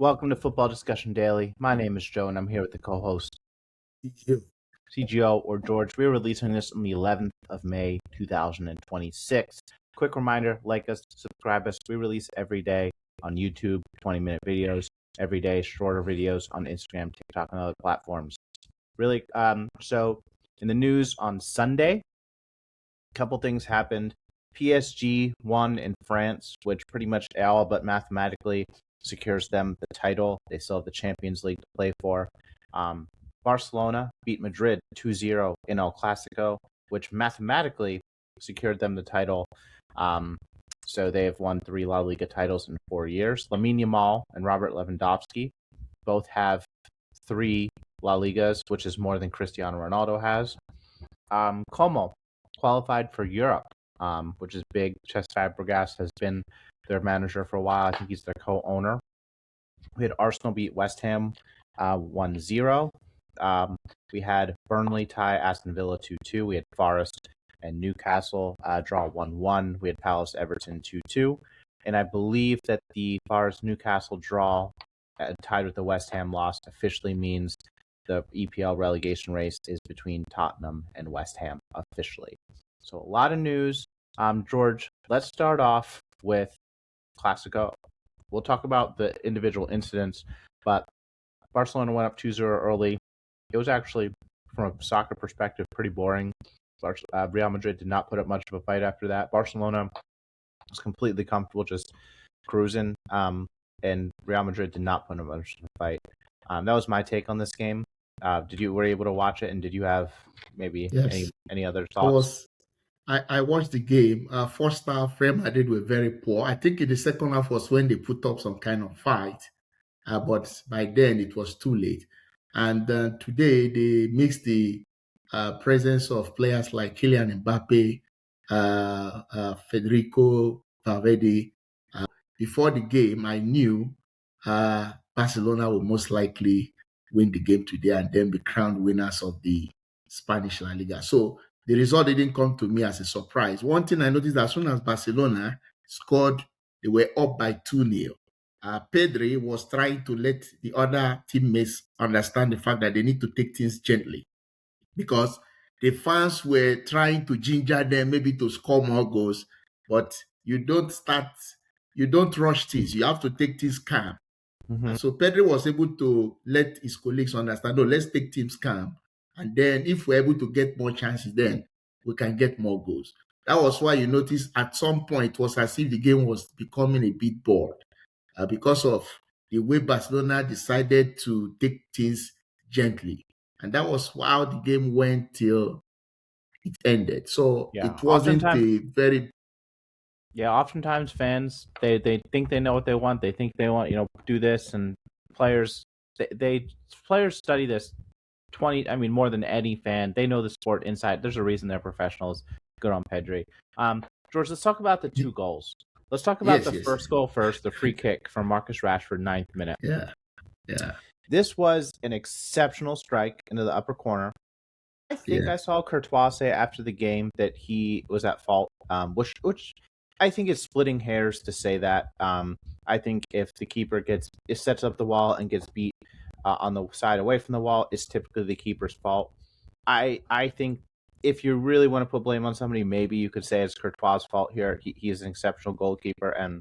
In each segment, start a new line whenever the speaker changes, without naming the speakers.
Welcome to Football Discussion Daily. My name is Joe, and I'm here with the co-host
You.
CGO or George. We're releasing this on the 11th of May, 2026. Quick reminder: like us, subscribe us. We release every day on YouTube, 20-minute videos. Every day, shorter videos on Instagram, TikTok, and other platforms. Really, so in the news on Sunday, a couple things happened. PSG won in France, which pretty much all but mathematically secures them the title. They still have the Champions League to play for. Barcelona beat Madrid 2-0 in El Clasico, which mathematically secured them the title. So they have won 3 La Liga titles in 4 years. Lamine Yamal and Robert Lewandowski both have 3 La Ligas, which is more than Cristiano Ronaldo has. Como qualified for Europe, which is big. Cesc Fabregas has been their manager for a while. I think he's their co-owner. We had Arsenal beat West Ham 1-0. We had Burnley tie Aston Villa 2-2. We had Forest and Newcastle draw 1-1. We had Palace Everton 2-2. And I believe that the Forest Newcastle draw tied with the West Ham loss officially means the EPL relegation race is between Tottenham and West Ham officially. So a lot of news. George, let's start off with Clasico. We'll talk about the individual incidents, but Barcelona went up 2-0 early. It was actually, from a soccer perspective, pretty boring. Real Madrid did not put up much of a fight after that. Barcelona was completely comfortable just cruising, and Real Madrid did not put up much of a fight. That was my take on this game. Were you able to watch it, and did you have maybe any other thoughts?
I watched the game. First half, Real Madrid were very poor. I think in the second half was when they put up some kind of fight, but by then it was too late. And today they mixed the presence of players like Kylian Mbappe, Federico Valverde. Before the game, I knew Barcelona would most likely win the game today and then be crowned winners of the Spanish La Liga. So the result didn't come to me as a surprise. One thing I noticed, as soon as Barcelona scored, they were up by 2-0. Pedri was trying to let the other teammates understand the fact that they need to take things gently, because the fans were trying to ginger them maybe to score more goals, but you don't rush things. You have to take things calm. And so Pedri was able to let his colleagues understand, no, let's take things calm. And then if we're able to get more chances, then we can get more goals. That was why you notice at some point it was as if the game was becoming a bit bored because of the way Barcelona decided to take things gently. And that was how the game went till it ended. So it wasn't a very...
Yeah, oftentimes fans, they think they know what they want. They think they want, do this, and players players study this more than any fan. They know the sport inside. There's a reason they're professionals. Good on Pedri. George, let's talk about the 2 goals. Let's talk about the first goal first, the free kick from Marcus Rashford, 9th minute.
Yeah.
This was an exceptional strike into the upper corner. I think I saw Courtois say after the game that he was at fault, which I think is splitting hairs to say that. I think if the keeper sets up the wall and gets beat on the side away from the wall, it's typically the keeper's fault. I think if you really want to put blame on somebody, maybe you could say it's Courtois' fault here. He is an exceptional goalkeeper,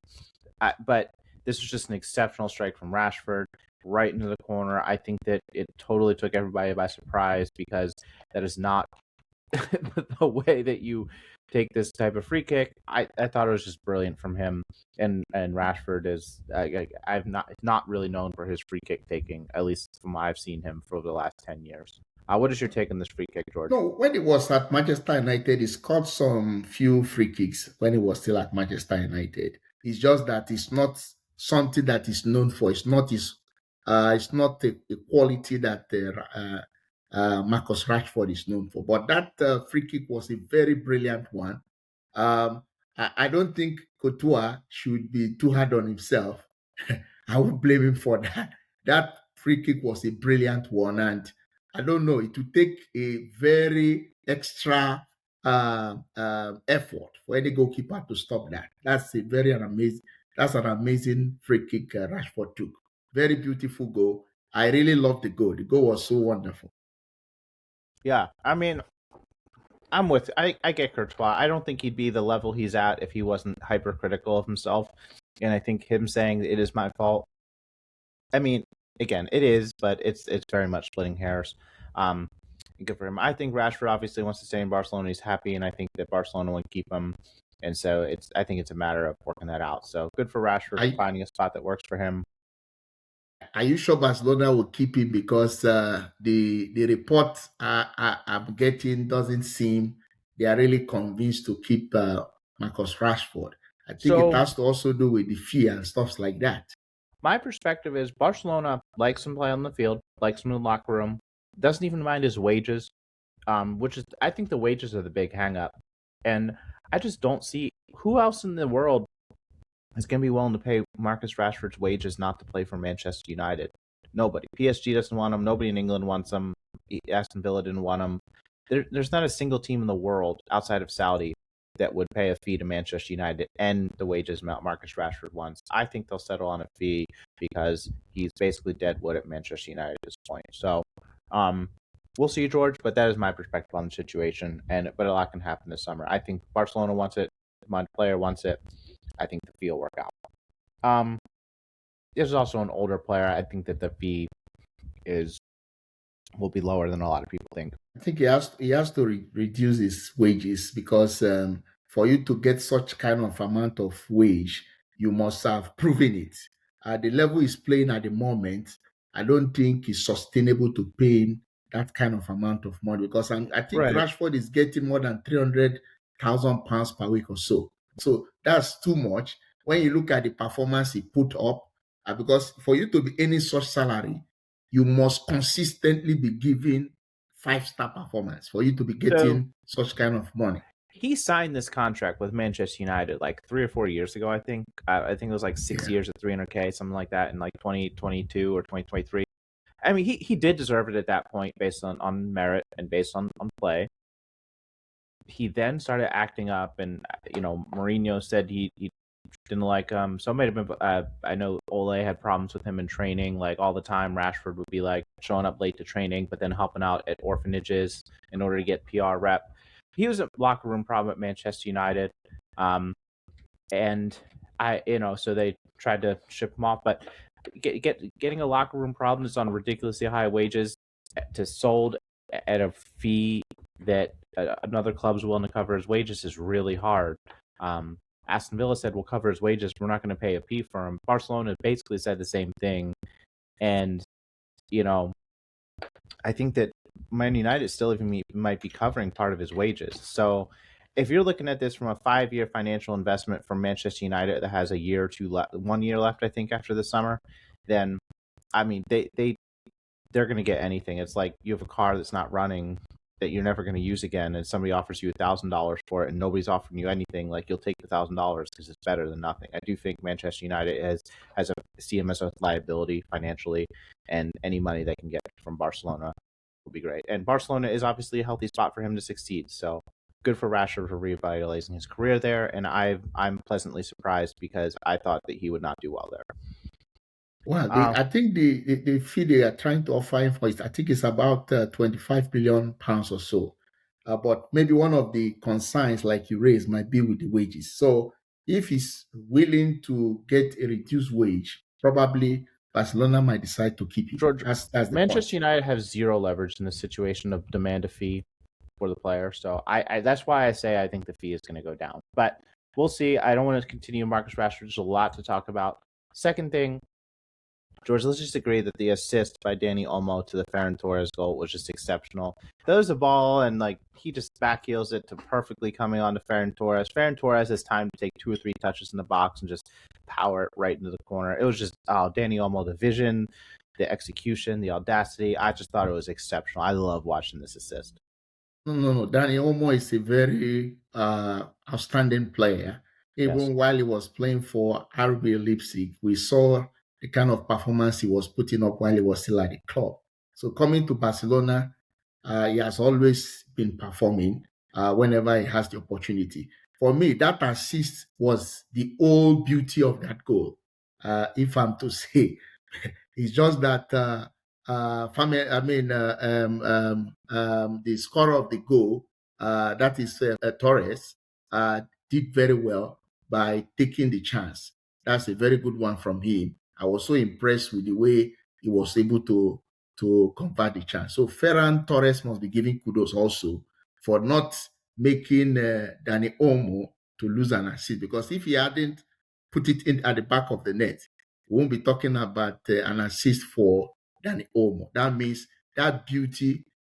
but this was just an exceptional strike from Rashford right into the corner. I think that it totally took everybody by surprise, because that is not the way that you take this type of free kick. I thought it was just brilliant from him, and Rashford is I've not really known for his free kick taking, at least from what I've seen him for the last 10 years. What is your take on this free kick, George?
No, when he was at Manchester United, he scored some few free kicks when he was still at Manchester United. It's just that it's not something that he's known for. It's not a quality that Marcus Rashford is known for. But that free kick was a very brilliant one. I don't think Courtois should be too hard on himself. I would blame him for that. That free kick was a brilliant one, and I don't know, it would take a very extra effort for any goalkeeper to stop that. That's an amazing free kick Rashford took. Very beautiful goal. I really loved the goal. The goal was so wonderful.
Yeah, I mean, I get Courtois. I don't think he'd be the level he's at if he wasn't hypercritical of himself. And I think him saying it is my fault. I mean, again, it is, but it's very much splitting hairs. Um, good for him. I think Rashford obviously wants to stay in Barcelona. He's happy, and I think that Barcelona will keep him. And so I think it's a matter of working that out. So good for Rashford for
I
finding a spot that works for him.
Are you sure Barcelona will keep him? Because the report I'm getting doesn't seem they are really convinced to keep Marcus Rashford. I think it
So
has to also do with the fee and stuff like that.
my perspective is Barcelona likes him play on the field, likes him in the locker room, doesn't even mind his wages, which is I think the wages are the big hang up. And I just don't see who else in the world is going to be willing to pay Marcus Rashford's wages not to play for Manchester United. Nobody. PSG doesn't want him. Nobody in England wants him. Aston Villa didn't want him. There's not a single team in the world outside of Saudi that would pay a fee to Manchester United and the wages Marcus Rashford wants. I think they'll settle on a fee because he's basically dead wood at Manchester United at this point. So, we'll see, George, but that is my perspective on the situation. But a lot can happen this summer. I think Barcelona wants it. My player wants it. I think the fee will work out. This is also an older player. I think that the fee will be lower than a lot of people think.
I think he has to reduce his wages because for you to get such kind of amount of wage, you must have proven it. At the level he's playing at the moment, I don't think it's sustainable to pay him that kind of amount of money because I think
Right.
Rashford is getting more than £300,000 per week or so. So that's too much. When you look at the performance he put up, because for you to be earning such salary, you must consistently be giving five-star performance for you to be getting such kind of money.
He signed this contract with Manchester United like 3 or 4 years ago, I think. I think it was like 6 years at 300K, something like that, in like 2022 or 2023. I mean, he did deserve it at that point based on merit and based on play. He then started acting up, and Mourinho said he didn't like him. So it might have been. I know Ole had problems with him in training, like all the time. Rashford would be like showing up late to training, but then helping out at orphanages in order to get PR rep. He was a locker room problem at Manchester United, and so they tried to ship him off. But getting a locker room problem is on ridiculously high wages to sold at a fee that another club's willing to cover his wages is really hard. Aston Villa said we'll cover his wages. We're not going to pay a fee for him. Barcelona basically said the same thing. And, I think that Man United still even might be covering part of his wages. So if you're looking at this from a 5-year financial investment from Manchester United that has a year or two left, 1 year left, I think, after the summer, then, I mean, they're going to get anything. It's like you have a car that's not running that you're never going to use again, and somebody offers you $1,000 for it, and nobody's offering you anything. Like, you'll take the $1,000 because it's better than nothing. I do think Manchester United has a CMS liability financially, and any money they can get from Barcelona will be great. And Barcelona is obviously a healthy spot for him to succeed. So good for Rashford for revitalizing his career there, and I'm pleasantly surprised because I thought that he would not do well there.
Well, I think the fee they are trying to offer him for it, I think it's about £25 million or so. But maybe one of the concerns, like you raised, might be with the wages. So if he's willing to get a reduced wage, probably Barcelona might decide to keep him.
George,
That's the
Manchester
point.
United have zero leverage in this situation of demand a fee for the player. So I that's why I say I think the fee is going to go down. But we'll see. I don't want to continue Marcus Rashford. There's a lot to talk about. Second thing, George, let's just agree that the assist by Dani Olmo to the Ferran Torres goal was just exceptional. There was a ball, and he just backheels it to perfectly coming on to Ferran Torres. Ferran Torres has time to take 2 or 3 touches in the box and just power it right into the corner. It was just, Dani Olmo, the vision, the execution, the audacity. I just thought it was exceptional. I love watching this assist.
No. Dani Olmo is a very outstanding player. Even
Yes.
while he was playing for RB Leipzig, we saw the kind of performance he was putting up while he was still at the club. So coming to Barcelona, he has always been performing whenever he has the opportunity. For me, that assist was the whole beauty of that goal. If I'm to say, It's just that the scorer of the goal, that is Torres, did very well by taking the chance. That's a very good one from him. I was so impressed with the way he was able to convert the chance. So Ferran Torres must be giving kudos also for not making Danny Olmo to lose an assist, because if he hadn't put it in at the back of the net, we won't be talking about an assist for Danny Olmo. That means that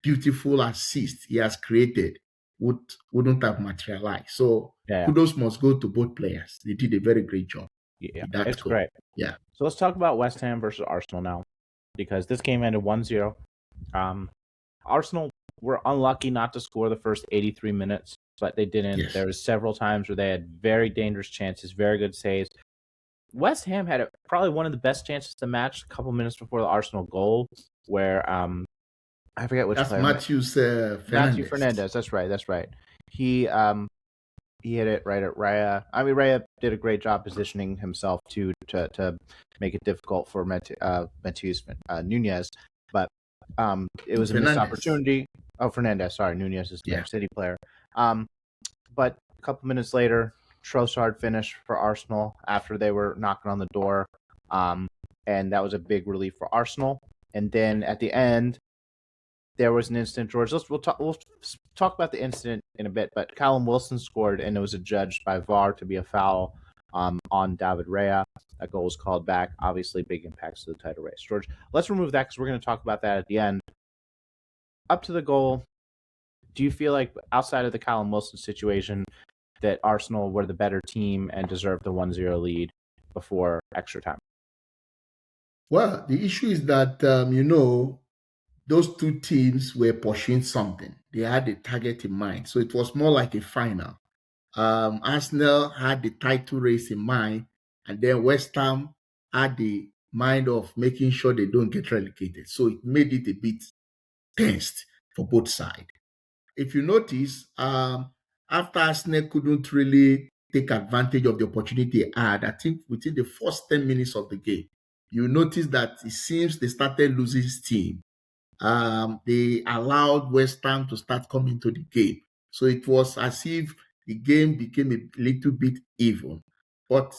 beautiful assist he has created wouldn't have materialized. So kudos must go to both players. They did a very great job.
Yeah,
That's
it's great.
Yeah.
So let's talk about West Ham versus Arsenal now, because this game ended 1-0. Arsenal were unlucky not to score the first 83 minutes, but they didn't.
Yes.
There was several times where they had very dangerous chances, very good saves. West Ham had probably one of the best chances of the match a couple minutes before the Arsenal goal, where I forget which player.
Matthew
Fernandes. That's right. He hit it right at Raya. I mean, Raya did a great job positioning himself to make it difficult for Matheus Nunes, but it was a missed opportunity. Oh, Fernandes. Sorry, Nunes is the Man City player. But a couple minutes later, Trossard finished for Arsenal after they were knocking on the door, and that was a big relief for Arsenal. And then at the end, there was an incident, George. We'll talk about the incident in a bit, but Callum Wilson scored, and it was adjudged by VAR to be a foul on David Raya. That goal was called back. Obviously, big impacts to the title race. George, let's remove that because we're going to talk about that at the end. Up to the goal, do you feel like outside of the Callum Wilson situation that Arsenal were the better team and deserved the 1-0 lead before extra time?
Well, the issue is that, those two teams were pursuing something. They had a target in mind. So it was more like a final. Arsenal had the title race in mind, and then West Ham had the mind of making sure they don't get relegated. So it made it a bit tensed for both sides. If you notice, after Arsenal couldn't really take advantage of the opportunity they had, I think within the first 10 minutes of the game, you notice that it seems they started losing steam. They allowed West Ham to start coming to the game. So it was as if the game became a little bit even. But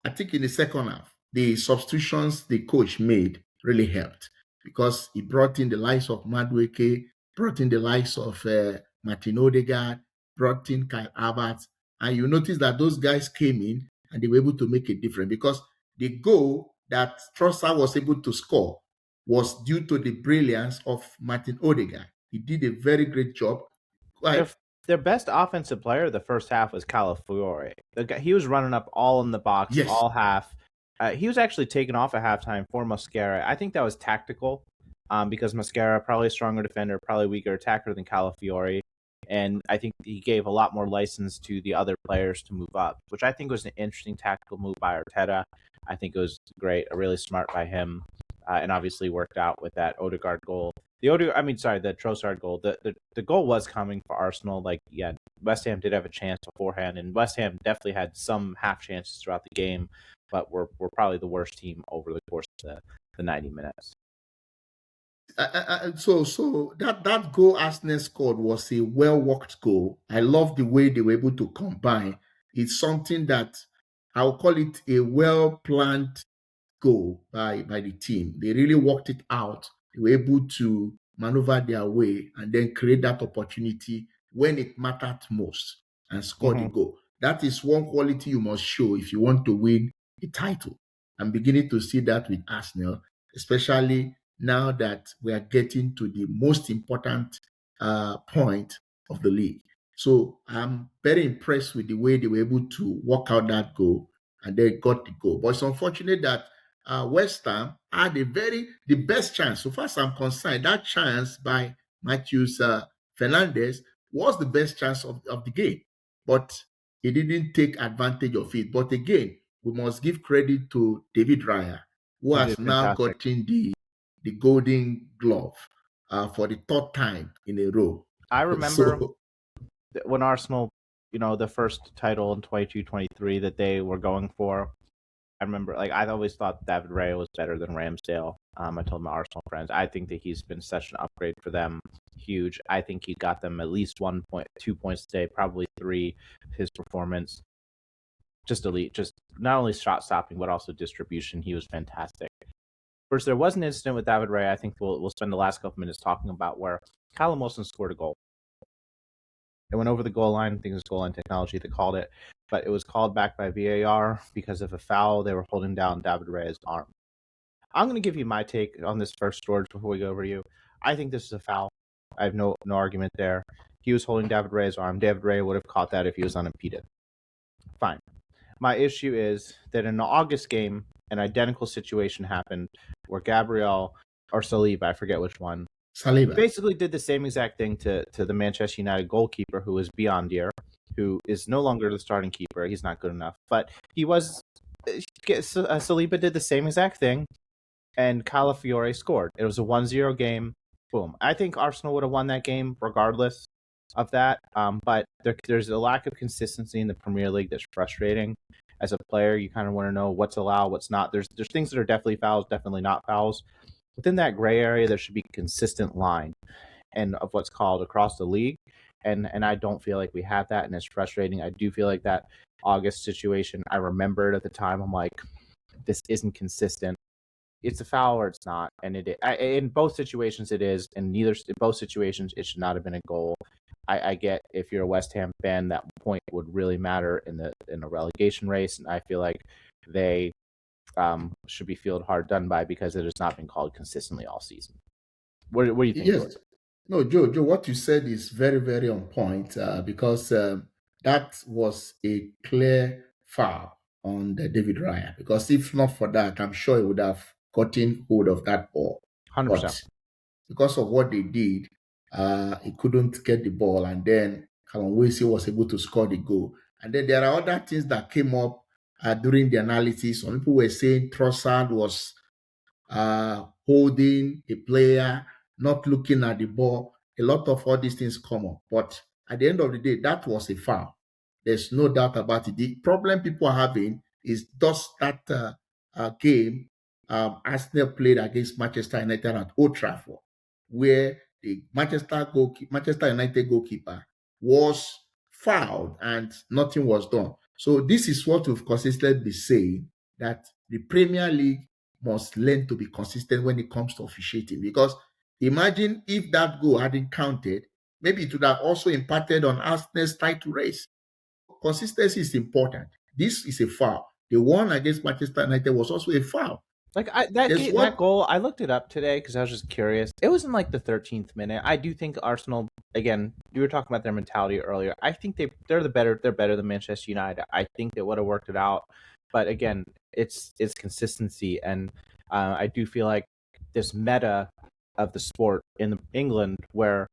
I think in the second half, the substitutions the coach made really helped, because he brought in the likes of Madueke, brought in the likes of Martin Odegaard, brought in Kyle Havertz, and you notice that those guys came in and they were able to make a difference, because the goal that Trossard was able to score was due to the brilliance of Martin Odegaard. He did a very great job.
Their best offensive player the first half was Calafiore. He was running up all in the box, all half. He was actually taken off at halftime for Mosquera. I think that was tactical, because Mosquera, probably a stronger defender, probably weaker attacker than Calafiore. And I think he gave a lot more license to the other players to move up, which I think was an interesting tactical move by Arteta. I think it was great, really smart by him, and obviously worked out with that Odegaard goal. The Trossard goal. The goal was coming for Arsenal. West Ham did have a chance beforehand, and West Ham definitely had some half chances throughout the game, but we're probably the worst team over the course of the 90 minutes.
So that goal Arsenal scored was a well-worked goal. I love the way they were able to combine. It's something that I'll call it a well-planned goal by the team. They really worked it out. They were able to maneuver their way and then create that opportunity when it mattered most and score the goal. That is one quality you must show if you want to win a title. I'm beginning to see that with Arsenal, especially now that we are getting to the most important point of the league. So I'm very impressed with the way they were able to work out that goal and they got the goal. But it's unfortunate that West Ham had the best chance. So far as I'm concerned, that chance by Matheus Fernandes was the best chance of the game. But he didn't take advantage of it. But again, we must give credit to David Raya, who has now gotten the Golden Glove for the third time in a row.
I remember when Arsenal, the first title in 22-23 that they were going for, I remember, like, I always thought David Raya was better than Ramsdale. I told my Arsenal friends, I think that he's been such an upgrade for them, huge. I think he got them at least 1 point, 2 points today, probably three. His performance, just elite, just not only shot stopping but also distribution. He was fantastic. First, there was an incident with David Raya. I think we'll spend the last couple minutes talking about where Callum Wilson scored a goal. It went over the goal line. I think it was goal line technology that called it, but it was called back by VAR because of a foul. They were holding down David Raya's arm. I'm going to give you my take on this first, George, before we go over to you. I think this is a foul. I have no argument there. He was holding David Raya's arm. David Raya would have caught that if he was unimpeded. Fine. My issue is that in the August game, an identical situation happened where Gabriel or Saliba, I forget which one,
Saliba
basically did the same exact thing to the Manchester United goalkeeper, who is Beyondier, who is no longer the starting keeper. He's not good enough. But he was, Saliba did the same exact thing, and Calafiore scored. It was a 1-0 game. Boom. I think Arsenal would have won that game regardless of that. But there's a lack of consistency in the Premier League that's frustrating. As a player, you kind of want to know what's allowed, what's not. There's things that are definitely fouls, definitely not fouls. Within that gray area, there should be a consistent line and of what's called across the league. And I don't feel like we have that, and it's frustrating. I do feel like that August situation, I remembered at the time. I'm like, this isn't consistent. It's a foul or it's not, and in both situations it is. In both situations, it should not have been a goal. I get if you're a West Ham fan, that point would really matter in a relegation race, and I feel like they should be feel hard done by because it has not been called consistently all season. What do you think,
yes.
George?
No, Joe, what you said is very, very on point because that was a clear foul on the David Raya. Because if not for that, I'm sure he would have gotten hold of that ball.
100%.
But because of what they did, he couldn't get the ball, and then Callum Wilson was able to score the goal. And then there are other things that came up during the analysis. Some people were saying Trossard was holding a player, not looking at the ball. A lot of all these things come up. But at the end of the day, that was a foul. There's no doubt about it. The problem people are having is just that game Arsenal played against Manchester United at Old Trafford, where the Manchester United goalkeeper was fouled and nothing was done. So this is what we've consistently been saying, that the Premier League must learn to be consistent when it comes to officiating. Because imagine if that goal hadn't counted, maybe it would have also impacted on Arsenal's title race. Consistency is important. This is a foul. The one against Manchester United was also a foul.
Like that goal, I looked it up today because I was just curious. It was in like the 13th minute. I do think Arsenal, again, you were talking about their mentality earlier. I think they're better than Manchester United. I think they would have worked it out, but again, it's consistency, and I do feel like this meta of the sport in England where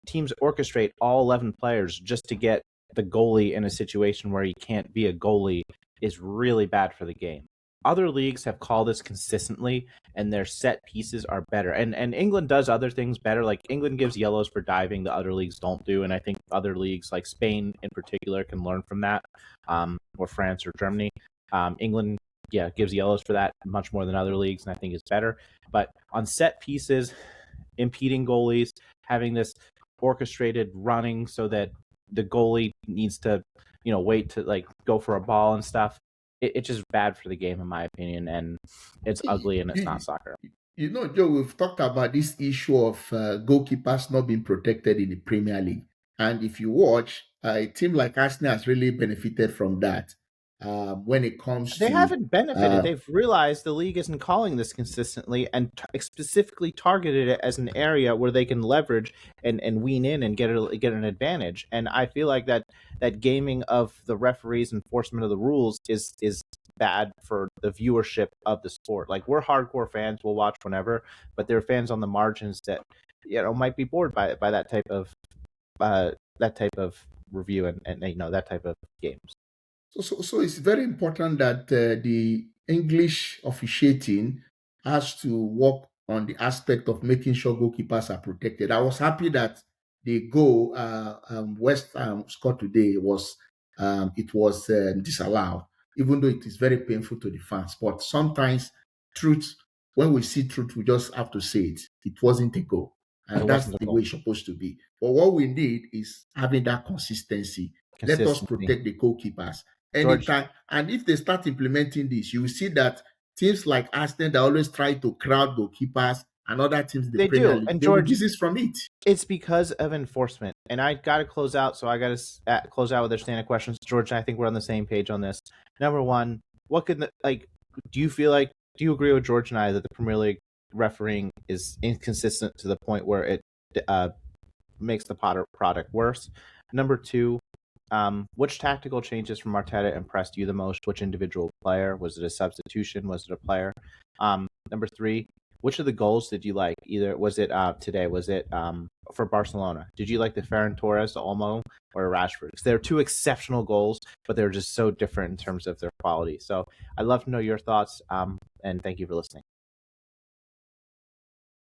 teams orchestrate all 11 players just to get the goalie in a situation where he can't be a goalie is really bad for the game. Other leagues have called this consistently, and their set pieces are better. And England does other things better. Like England gives yellows for diving, the other leagues don't do. And I think other leagues, like Spain in particular, can learn from that, or France or Germany. England, gives yellows for that much more than other leagues, and I think it's better. But on set pieces, impeding goalies, having this orchestrated running so that the goalie needs to, wait to like go for a ball and stuff. It's just bad for the game, in my opinion, and it's ugly and it's not soccer.
Joe, we've talked about this issue of goalkeepers not being protected in the Premier League. And if you watch, a team like Arsenal has really benefited from that. When it comes
They
to...
haven't benefited. They've realized the league isn't calling this consistently and specifically targeted it as an area where they can leverage and wean in and get an advantage. And I feel like that gaming of the referees' enforcement of the rules is bad for the viewership of the sport. Like, we're hardcore fans, we'll watch whenever, but there are fans on the margins that might be bored by that type of review and that type of games.
So it's very important that the English officiating has to work on the aspect of making sure goalkeepers are protected. I was happy that the goal West Ham scored today was disallowed. even though it is very painful to the fans. But sometimes truth, when we see truth, we just have to say it. It wasn't a goal.
It
And that's
wasn't a
the
goal.
way it's supposed to be. But what we need is having that consistency. Let us
Consistency.
protect the goalkeepers
George,
anytime. And if they start implementing this, you will see that teams like Arsenal that always try to crowd goalkeepers and other teams in the
they
Premier
do.
League,
And
they will
George,
desist from it.
it's because of enforcement. And I got to close out, so I got to close out with their standard questions. George, I think we're on the same page on this. Number one, what could do you agree with George and I that the Premier League refereeing is inconsistent to the point where it makes the product worse? Number two, which tactical changes from Arteta impressed you the most? Which individual player? Was it a substitution? Was it a player? Number three, which of the goals did you like? Either was it today? Was it for Barcelona? Did you like the Ferran Torres, the Olmo, or Rashford? Because they're two exceptional goals, but they're just so different in terms of their quality. So I'd love to know your thoughts. And thank you for listening.